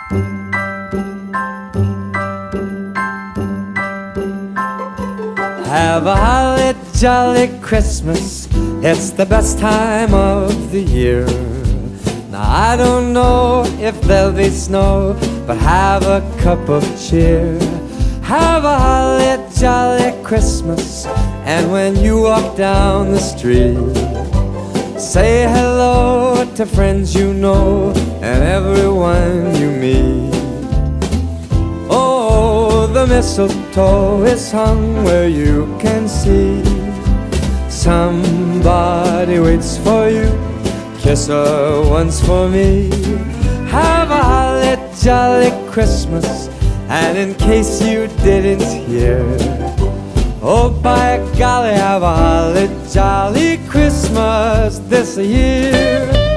Have a holly jolly Christmas, it's the best time of the year. Now I don't know if there'll be snow, but have a cup of cheer. Have a holly jolly Christmas, and when you walk down the street, say hello to friends you know and everyone you meet. Oh, the mistletoe is hung where you can see. Somebody waits for you, kiss her once for me. Have a holly jolly Christmas, and in case you didn't hear, oh by golly, have a holly jolly Christmas this year.